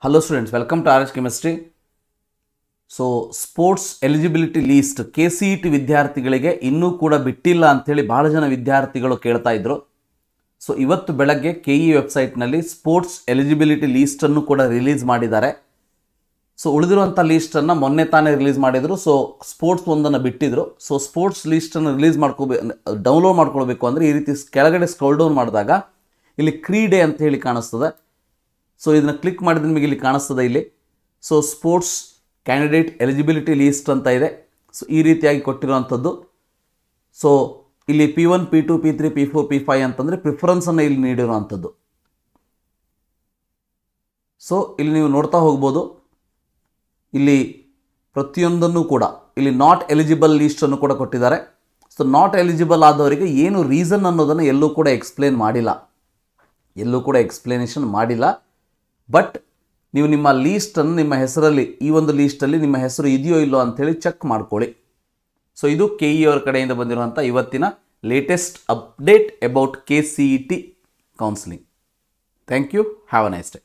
Hello students, welcome to RH Chemistry. So sports eligibility list Kcet ವಿದ್ಯಾರ್ಥಿಗಳಿಗೆ ಇನ್ನೂ ಕೂಡ ಬಿಟ್ಟಿಲ್ಲ ಅಂತ ಹೇಳಿ ಬಹಳ ಜನ ವಿದ್ಯಾರ್ಥಿಗಳು ಕೇಳ್ತಾ ಇದ್ರು. ಸೊ ಇವತ್ತು ಬೆಳಗ್ಗೆ ಕೆಇ ವೆಬ್ಸೈಟ್ ನಲ್ಲಿ ಸ್ಪೋರ್ಟ್ಸ್ ಎಲಿಜಿಬಿಲಿಟಿ ಲಿಸ್ಟ್ ಅನ್ನು ಕೂಡ ರಿಲೀಸ್ ಮಾಡಿದ್ದಾರೆ. ಸೊ ಉಳಿದಿರುವಂತ ಲಿಸ್ಟ್ ಅನ್ನು ಮೊನ್ನೆ ತಾನೇ ರಿಲೀಸ್ ಮಾಡಿದ್ರು. ಸೊ ಸ್ಪೋರ್ಟ್ಸ್ ಒಂದನ್ನು ಬಿಟ್ಟಿದ್ರು. ಸೊ ಸ್ಪೋರ್ಟ್ಸ್ ಲಿಸ್ಟ್ ಅನ್ನು ರಿಲೀಸ್ ಡೌನ್ಲೋಡ್ ಮಾಡ್ಕೊಳ್ಬೇಕು ಅಂದ್ರೆ ಈ ರೀತಿ ಕೆಳಗಡೆ ಸ್ಕ್ರೋಲ್ ಡೌನ್ ಮಾಡಿದಾಗ ಇಲ್ಲಿ ಕ್ರೀಡೆ ಅಂತ ಹೇಳಿ ಕಾಣಿಸ್ತದೆ. ಸೊ ಇದನ್ನ ಕ್ಲಿಕ್ ಮಾಡಿದ್ರೆ ನಿಮಗೆ ಇಲ್ಲಿ ಕಾಣಿಸ್ತದೆ ಇಲ್ಲಿ. So sports candidate eligibility list ಅಂತ ಇದೆ. ಸೊ ಈ ರೀತಿಯಾಗಿ ಕೊಟ್ಟಿರುವಂಥದ್ದು. ಸೊ ಇಲ್ಲಿ P1 P2 P3 P4 P5 ಅಂತಂದರೆ ಪ್ರಿಫರೆನ್ಸನ್ನು ಇಲ್ಲಿ ನೀಡಿರುವಂಥದ್ದು. ಸೊ ಇಲ್ಲಿ ನೀವು ನೋಡ್ತಾ ಹೋಗ್ಬೋದು. ಇಲ್ಲಿ ಪ್ರತಿಯೊಂದನ್ನು ಕೂಡ ಇಲ್ಲಿ ನಾಟ್ ಎಲಿಜಿಬಲ್ ಲಿಸ್ಟನ್ನು ಕೂಡ ಕೊಟ್ಟಿದ್ದಾರೆ. ಸೊ ನಾಟ್ ಎಲಿಜಿಬಲ್ ಆದವರಿಗೆ ಏನು ರೀಸನ್ ಅನ್ನೋದನ್ನು ಎಲ್ಲೂ ಕೂಡ ಎಕ್ಸ್ಪ್ಲೇನೇಷನ್ ಮಾಡಿಲ್ಲ. ಬಟ್ ನೀವು ನಿಮ್ಮ ಲೀಸ್ಟನ್ನು ನಿಮ್ಮ ಹೆಸರಲ್ಲಿ ಈ ಒಂದು ಲೀಸ್ಟಲ್ಲಿ ನಿಮ್ಮ ಹೆಸರು ಇದೆಯೋ ಇಲ್ಲೋ ಅಂಥೇಳಿ ಚೆಕ್ ಮಾಡ್ಕೊಳ್ಳಿ. ಸೊ ಇದು ಕೆಇ ಅವರ ಕಡೆಯಿಂದ ಬಂದಿರುವಂಥ ಇವತ್ತಿನ latest update about KCET counselling. Thank you. Have a nice day.